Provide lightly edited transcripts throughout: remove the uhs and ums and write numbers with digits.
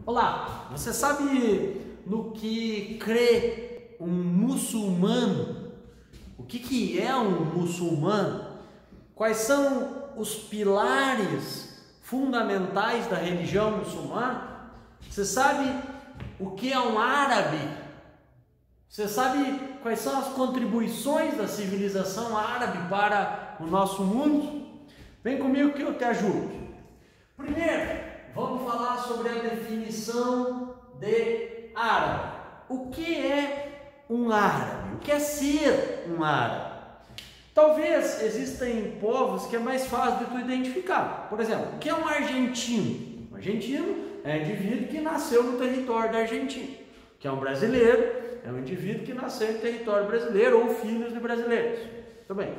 Olá, você sabe no que crê um muçulmano? O que é um muçulmano? Quais são os pilares fundamentais da religião muçulmana? Você sabe o que é um árabe? Você sabe quais são as contribuições da civilização árabe para o nosso mundo? Vem comigo que eu te ajudo. Primeiro, vamos falar sobre a definição de árabe. O que é um árabe? O que é ser um árabe? Talvez existam povos que é mais fácil de tu identificar. Por exemplo, o que é um argentino? Um argentino é um indivíduo que nasceu no território da Argentina. O que é um brasileiro? É um indivíduo que nasceu em território brasileiro ou filhos de brasileiros. Tudo bem.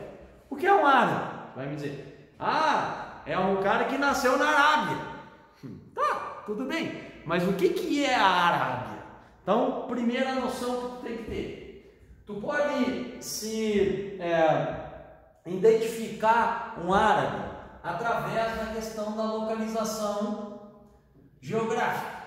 O que é um árabe? Vai me dizer, é um cara que nasceu na Arábia. Tá, tudo bem. Mas o que é a Arábia? Então, primeira noção que tu tem que ter. Tu pode se identificar um árabe através da questão da localização geográfica.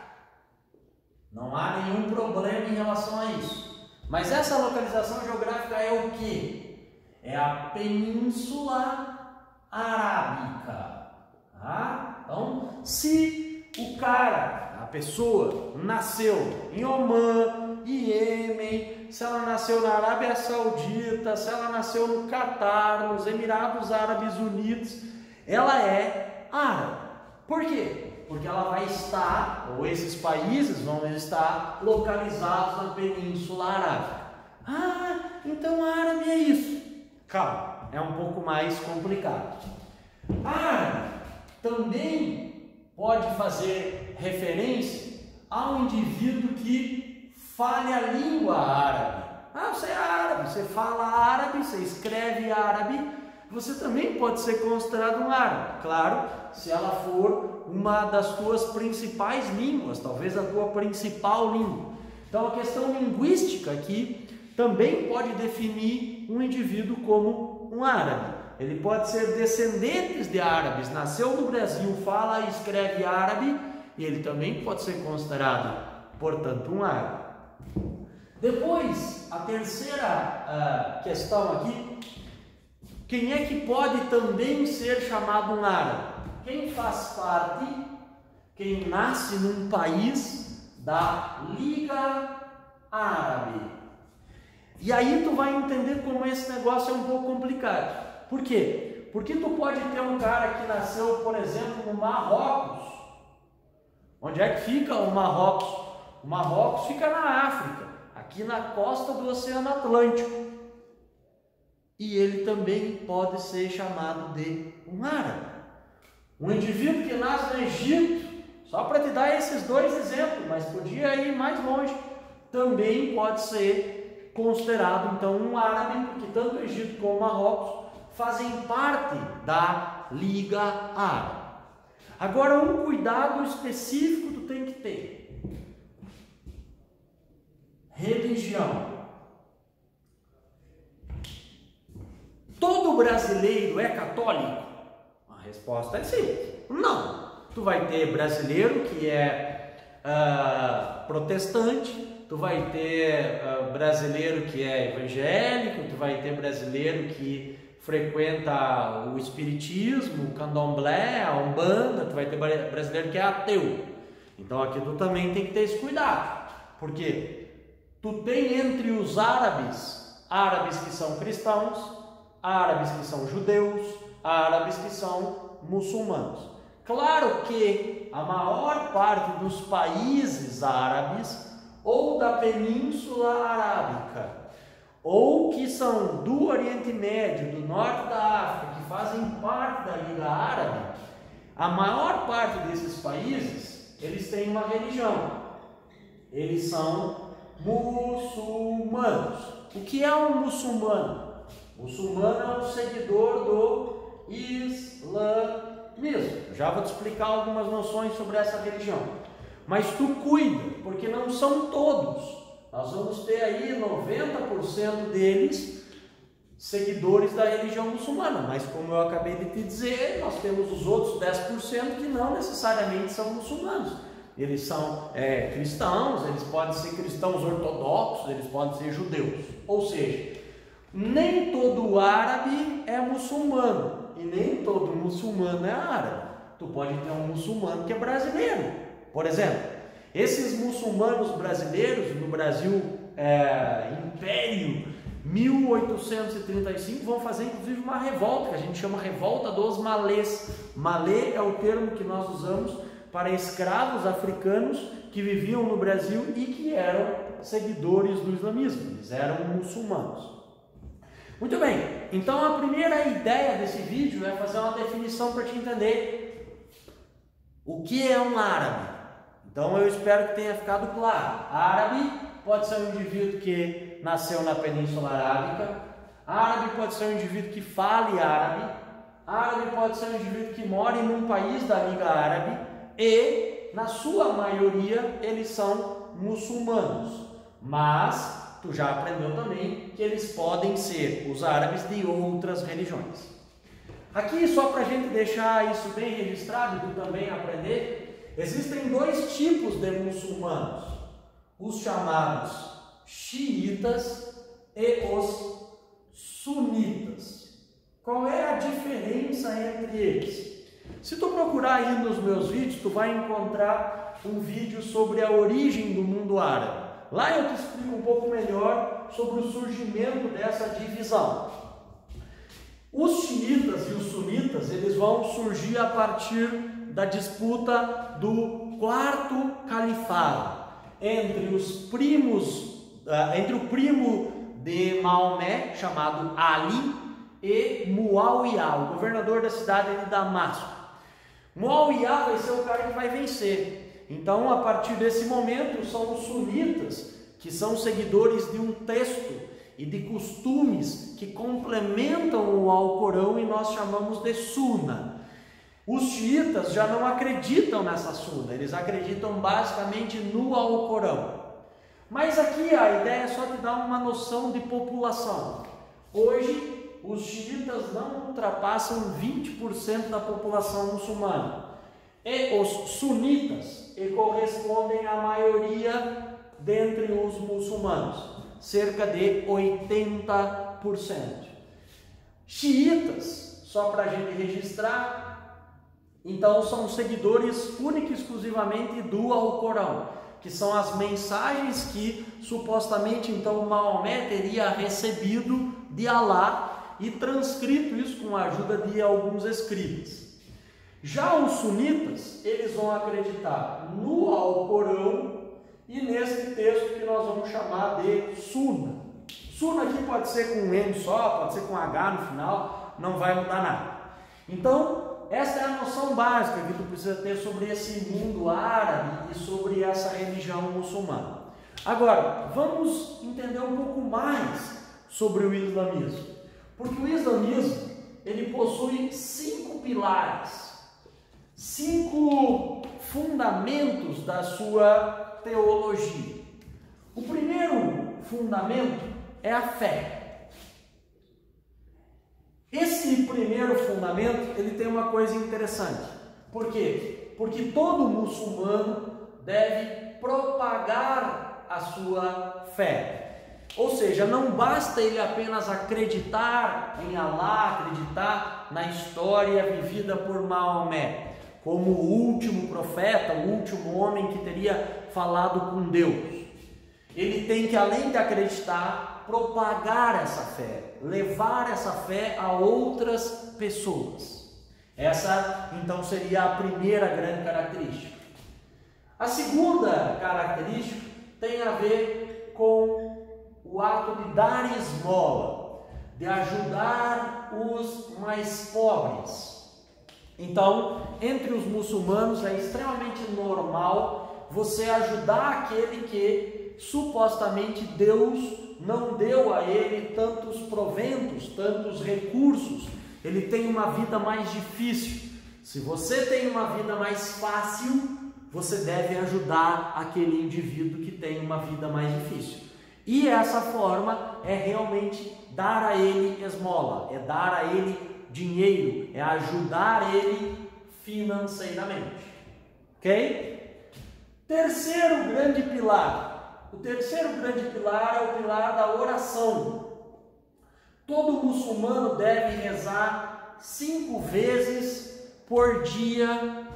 Não há nenhum problema em relação a isso. Mas essa localização geográfica é o quê? É a Península Arábica. Tá? Então, se o cara, a pessoa, nasceu em Omã, Iêmen, se ela nasceu na Arábia Saudita, se ela nasceu no Catar, nos Emirados Árabes Unidos, ela é árabe. Por quê? Porque ela vai estar, ou esses países vão estar localizados na Península Arábica. Então árabe é isso. Calma, é um pouco mais complicado. Árabe também pode fazer referência a um indivíduo que fale a língua árabe. Você é árabe, você fala árabe, você escreve árabe, você também pode ser considerado um árabe. Claro, se ela for uma das tuas principais línguas, talvez a tua principal língua. Então a questão linguística aqui também pode definir um indivíduo como um árabe. Ele pode ser descendente de árabes, nasceu no Brasil, fala e escreve árabe, e ele também pode ser considerado, portanto, um árabe. Depois, a terceira questão aqui, quem é que pode também ser chamado um árabe? Quem faz parte, quem nasce num país da Liga Árabe. E aí tu vai entender como esse negócio é um pouco complicado. Por quê? Porque tu pode ter um cara que nasceu, por exemplo, no Marrocos. Onde é que fica o Marrocos? O Marrocos fica na África, aqui na costa do Oceano Atlântico. E ele também pode ser chamado de um árabe. Um indivíduo que nasce no Egito, só para te dar esses dois exemplos, mas podia ir mais longe, também pode ser considerado então um árabe, porque tanto o Egito como o Marrocos fazem parte da Liga Árabe. Agora, um cuidado específico tu tem que ter. Religião. Todo brasileiro é católico? A resposta é sim. Não. Tu vai ter brasileiro que é protestante, tu vai ter brasileiro que é evangélico, tu vai ter brasileiro que frequenta o espiritismo, o candomblé, a umbanda, tu vai ter brasileiro que é ateu. Então aqui tu também tem que ter esse cuidado. Porque tu tem entre os árabes que são cristãos, árabes que são judeus, árabes que são muçulmanos. Claro que a maior parte dos países árabes ou da Península Arábica ou que são do Oriente Médio, do Norte da África, que fazem parte da Liga Árabe, a maior parte desses países, eles têm uma religião. Eles são muçulmanos. O que é um muçulmano? Muçulmano é um seguidor do islamismo. Já vou te explicar algumas noções sobre essa religião. Mas tu cuida, porque não são todos. Nós vamos ter aí 90% deles seguidores da religião muçulmana. Mas como eu acabei de te dizer, nós temos os outros 10% que não necessariamente são muçulmanos. eles são cristãos, eles podem ser cristãos ortodoxos, eles podem ser judeus. Ou seja, nem todo árabe é muçulmano e nem todo muçulmano é árabe. Tu pode ter um muçulmano que é brasileiro, por exemplo. Esses muçulmanos brasileiros no Brasil, Império 1835, vão fazer inclusive uma revolta, que a gente chama Revolta dos Malês. Malê é o termo que nós usamos para escravos africanos que viviam no Brasil e que eram seguidores do islamismo, eles eram muçulmanos. Muito bem, então a primeira ideia desse vídeo é fazer uma definição para te entender o que é um árabe. Então eu espero que tenha ficado claro. Árabe pode ser um indivíduo que nasceu na Península Arábica, árabe pode ser um indivíduo que fale árabe, árabe pode ser um indivíduo que mora em um país da Liga Árabe e, na sua maioria, eles são muçulmanos. Mas tu já aprendeu também que eles podem ser os árabes de outras religiões. Aqui, só para a gente deixar isso bem registrado e tu também aprender, existem dois tipos de muçulmanos, os chamados xiitas e os sunitas. Qual é a diferença entre eles? Se tu procurar aí nos meus vídeos, tu vai encontrar um vídeo sobre a origem do mundo árabe. Lá eu te explico um pouco melhor sobre o surgimento dessa divisão. Os xiitas e os sunitas, eles vão surgir a partir da disputa do quarto califado entre o primo de Maomé, chamado Ali, e Muawiyah, o governador da cidade de Damasco. Muawiyah vai ser o cara que vai vencer. Então, a partir desse momento, são os sunitas, que são seguidores de um texto e de costumes que complementam o Alcorão e nós chamamos de Sunna. Os xiitas já não acreditam nessa Sunna, eles acreditam basicamente no Alcorão. Mas aqui a ideia é só te dar uma noção de população. Hoje, os xiitas não ultrapassam 20% da população muçulmana. E os sunitas correspondem à maioria dentre os muçulmanos, cerca de 80%. Xiitas, só para a gente registrar, então são seguidores única e exclusivamente do Alcorão, que são as mensagens que supostamente então Maomé teria recebido de Alá e transcrito isso com a ajuda de alguns escribas. Já os sunitas, eles vão acreditar no Alcorão e nesse texto que nós vamos chamar de Sunna. Sunna aqui pode ser com N só, pode ser com H no final, não vai mudar nada. Então, essa é a noção básica que tu precisa ter sobre esse mundo árabe e sobre essa religião muçulmana. Agora, vamos entender um pouco mais sobre o islamismo. Porque o islamismo, ele possui 5 pilares. 5 fundamentos da sua teologia. O primeiro fundamento é a fé. Esse primeiro fundamento, ele tem uma coisa interessante. Por quê? Porque todo muçulmano deve propagar a sua fé. Ou seja, não basta ele apenas acreditar em Alá, acreditar na história vivida por Maomé como o último profeta, o último homem que teria falado com Deus. Ele tem que, além de acreditar, propagar essa fé, levar essa fé a outras pessoas. Essa, então, seria a primeira grande característica. A segunda característica tem a ver com o ato de dar esmola, de ajudar os mais pobres. Então, entre os muçulmanos é extremamente normal você ajudar aquele que supostamente Deus não deu a ele tantos proventos, tantos recursos. Ele tem uma vida mais difícil. Se você tem uma vida mais fácil, você deve ajudar aquele indivíduo que tem uma vida mais difícil. E essa forma é realmente dar a ele esmola, é dar a ele dinheiro, é ajudar ele financeiramente. Ok? Terceiro grande pilar. O terceiro grande pilar é o pilar da oração. Todo muçulmano deve rezar 5 vezes por dia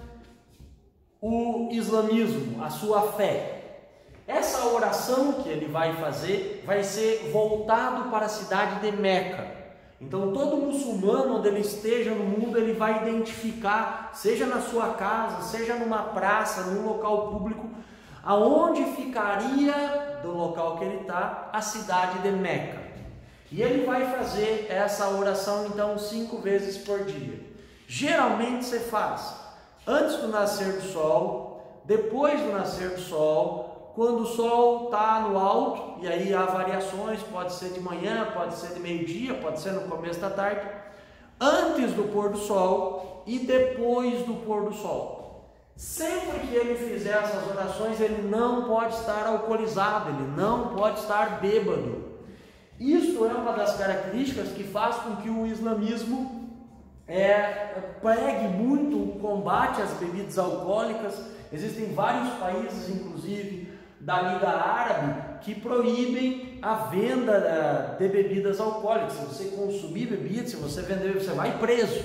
o islamismo, a sua fé. Essa oração que ele vai fazer vai ser voltado para a cidade de Meca. Então todo muçulmano, onde ele esteja no mundo, ele vai identificar, seja na sua casa, seja numa praça, num local público, aonde ficaria do local que ele está a cidade de Meca. E ele vai fazer essa oração então 5 vezes por dia. Geralmente você faz antes do nascer do sol, depois do nascer do sol, quando o sol está no alto, e aí há variações, pode ser de manhã, pode ser de meio-dia, pode ser no começo da tarde, antes do pôr do sol e depois do pôr do sol. Sempre que ele fizer essas orações, ele não pode estar alcoolizado, ele não pode estar bêbado. Isso é uma das características que faz com que o islamismo pregue muito o combate às bebidas alcoólicas. Existem vários países, inclusive da Liga Árabe, que proíbem a venda de bebidas alcoólicas. Se você consumir bebida, se você vender, você vai preso.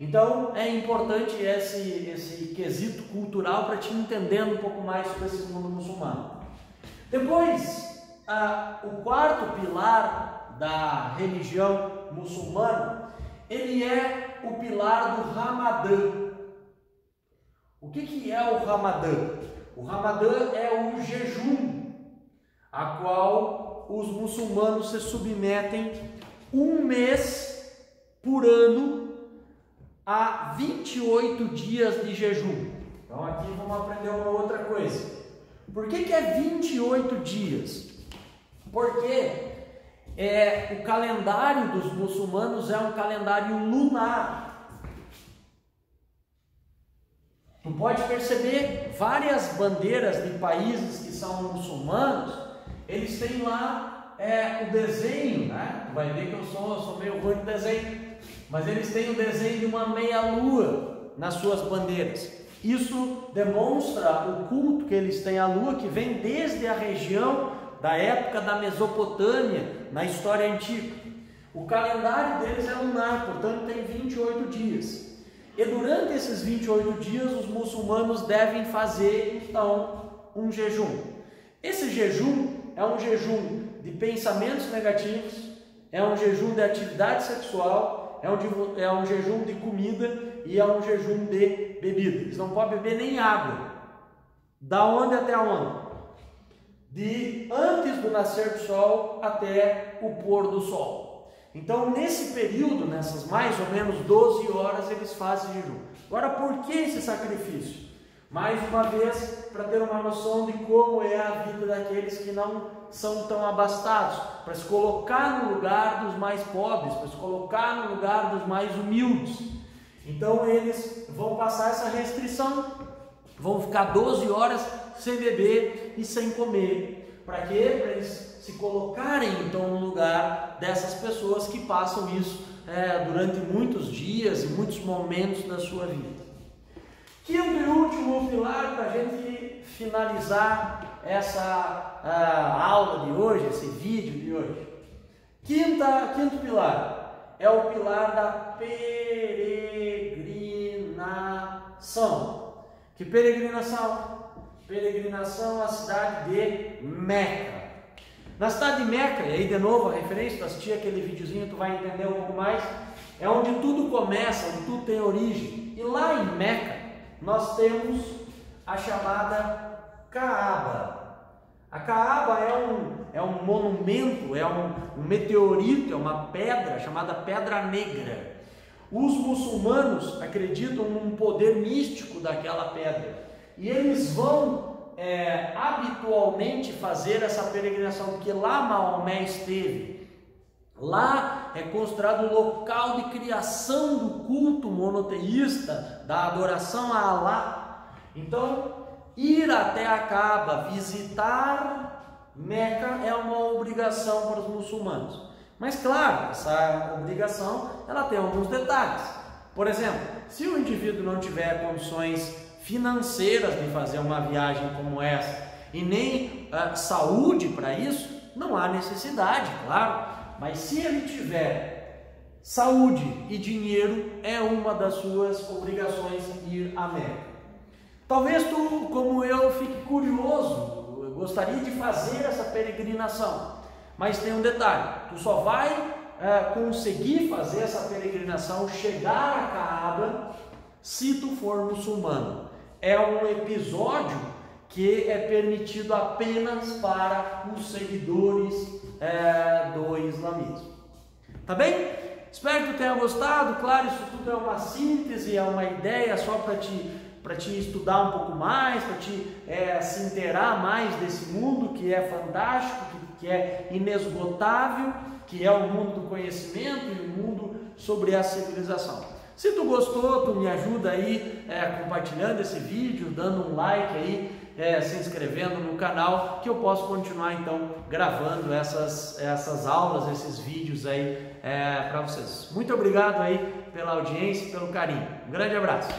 Então é importante esse quesito cultural para te entendendo um pouco mais sobre esse mundo muçulmano. Depois, o quarto pilar da religião muçulmana, ele é o pilar do Ramadã. O que é o Ramadã? O Ramadã é o jejum a qual os muçulmanos se submetem 1 mês por ano a 28 dias de jejum. Então aqui vamos aprender uma outra coisa. Por que é 28 dias? Porque o calendário dos muçulmanos é um calendário lunar. Tu pode perceber várias bandeiras de países que são muçulmanos, eles têm lá o desenho, né? Tu vai ver que eu sou meio ruim de desenho, mas eles têm o desenho de uma meia-lua nas suas bandeiras. Isso demonstra o culto que eles têm à lua, que vem desde a região da época da Mesopotâmia, na história antiga. O calendário deles é lunar, portanto tem 28 dias. E durante esses 28 dias os muçulmanos devem fazer então um jejum. Esse jejum é um jejum de pensamentos negativos, é um jejum de atividade sexual, é um jejum de comida e é um jejum de bebida. Eles não podem beber nem água. Da onde até onde? De antes do nascer do sol até o pôr do sol. Então, nesse período, nessas mais ou menos 12 horas, eles fazem jejum. Agora, por que esse sacrifício? Mais uma vez, para ter uma noção de como é a vida daqueles que não são tão abastados, para se colocar no lugar dos mais pobres, para se colocar no lugar dos mais humildes. Então, eles vão passar essa restrição, vão ficar 12 horas sem beber e sem comer. Para quê? Para eles se colocarem então no lugar dessas pessoas que passam isso durante muitos dias e muitos momentos da sua vida. Quinto e último pilar para a gente finalizar essa aula de hoje, esse vídeo de hoje. Quinto pilar é o pilar da peregrinação. Que peregrinação? Peregrinação à cidade de Meca. Na cidade de Meca, e aí de novo a referência, tu assistir aquele videozinho, tu vai entender um pouco mais, é onde tudo começa, onde tudo tem origem. E lá em Meca, nós temos a chamada Kaaba. A Kaaba é um monumento, é um meteorito, é uma pedra chamada Pedra Negra. Os muçulmanos acreditam num poder místico daquela pedra. E eles vão habitualmente fazer essa peregrinação, porque lá Maomé esteve. Lá é considerado o local de criação do culto monoteísta, da adoração a Alá. Então, ir até a Kaaba, visitar Meca é uma obrigação para os muçulmanos. Mas claro, essa obrigação ela tem alguns detalhes. Por exemplo, se o indivíduo não tiver condições financeiras de fazer uma viagem como essa e nem saúde para isso, não há necessidade, claro. Mas se ele tiver saúde e dinheiro, é uma das suas obrigações ir à Meca. Talvez tu, como eu, fique curioso, eu gostaria de fazer essa peregrinação, mas tem um detalhe: tu só vai conseguir fazer essa peregrinação, chegar a Kaaba, se tu for muçulmano. É um episódio que é permitido apenas para os seguidores do islamismo. Tá bem? Espero que tu tenha gostado. Claro, isso tudo é uma síntese, é uma ideia só para te estudar um pouco mais, para te se inteirar mais desse mundo que é fantástico, que é inesgotável, que é o mundo do conhecimento e o mundo sobre a civilização. Se tu gostou, tu me ajuda aí compartilhando esse vídeo, dando um like aí, se inscrevendo no canal, que eu posso continuar então gravando essas aulas, esses vídeos aí para vocês. Muito obrigado aí pela audiência e pelo carinho. Um grande abraço.